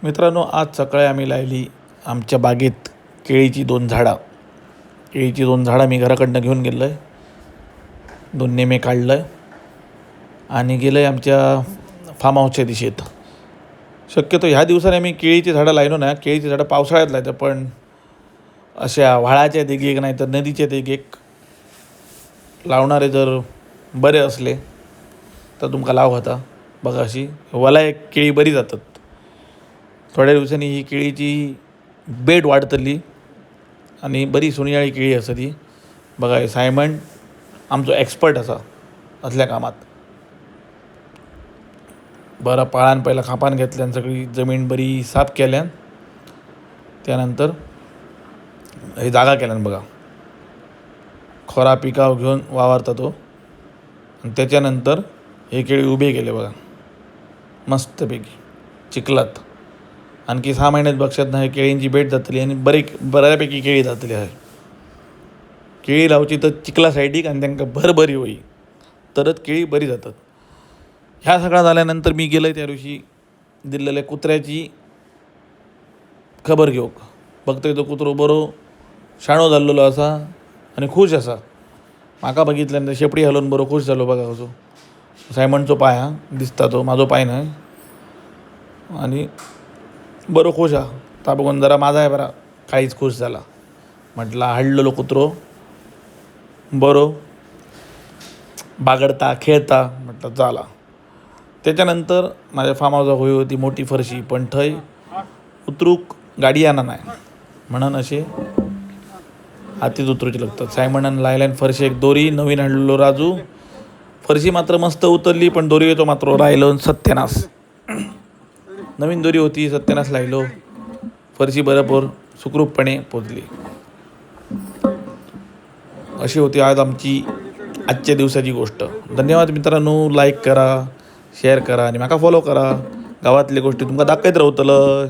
मित्रांनो, आज सकाळी आम्ही लावली आमच्या बागेत केळीची 2 झाडं. केळीची 2 झाडं मी घराकडनं घेऊन गेलो आहे. 2 नेमे काढलं आहे आणि गेलं आहे आमच्या फार्म हाऊसच्या दिशेत. शक्यतो ह्या दिवसाने आम्ही केळीची झाडं लावलो ना. केळीची झाडं पावसाळ्यात लावतं, पण अशा व्हाळाच्या देगेक नाही तर नदीच्या देगेक लावणारे जर बरे असले तर तुमका लाव होता. बघा, अशी वला एक केळी बरी जातात. थोड्या दिवसांनी ही केळीची बेट वाढतली आणि बरी सुनियाळी केळी आसा ती. बघा, हे सायमन आमचो एक्सपर्ट असा असल्या कामात. बरं पाळान पहिला खापान घेतल्यान सगळी जमीन बरी साफ केल्यान त्यानंतर हे जागा केल्यान. बघा, खोरा पिकाव घेऊन वावरता तो आणि त्याच्यानंतर हे केळी उभे केले. बघा, मस्तपैकी चिखलात. आणखी 6 महिन्यात बघशात ना, हे केळींची बेट जातली आणि बऱ्यापैकी केळी जातली आहे. केळी लावची तर चिखला सायडीक आणि तांकां भरभरी होई तरच केळी बरी जातात. ह्या सगळा झाल्यानंतर मी गेलो त्या दिवशी दिल्लेल्या कुत्र्याची खबर घेवक. बघतोय तो कुत्रो बरो शाणो जाल्लेलो असा आणि खुश असा. म्हाका बघितल्यानंतर शेपडी हलवून बरो खुश जालो. बघा कसो सायमनचो पाय हा दिसता, तो माझो पाय नाही. आणि बरो खुश हा. ता बघून जरा माझाय बरा काहीच खुश झाला. म्हटला हाडलेलो कुत्रो बरो बागडता खेळता, म्हटलं झाला. त्याच्यानंतर माझ्या फार्म हाऊसाक होई होती मोठी फरशी, पण थंय उतरूक गाडी येना नाही म्हणून असे हातीत उतरूचे लागतात. सायमनान लायल्यान फरशी एक दोरी नवीन हाडलेलो राजू. फरशी मात्र मस्त उतरली, पण दोरीचो मात्र राहिलो सत्यानाश. नवीन दोरी होती, सत्यानाश लायलो. फरशी बरोबर सुखरूपपणे पोचली. अशी होती आज आमची आजच्या दिवसाची गोष्ट. धन्यवाद मित्रांनो. लाईक करा, शेअर करा आणि म्हाका फॉलो करा. गावातली गोष्टी तुमका दाखवत रावतलं.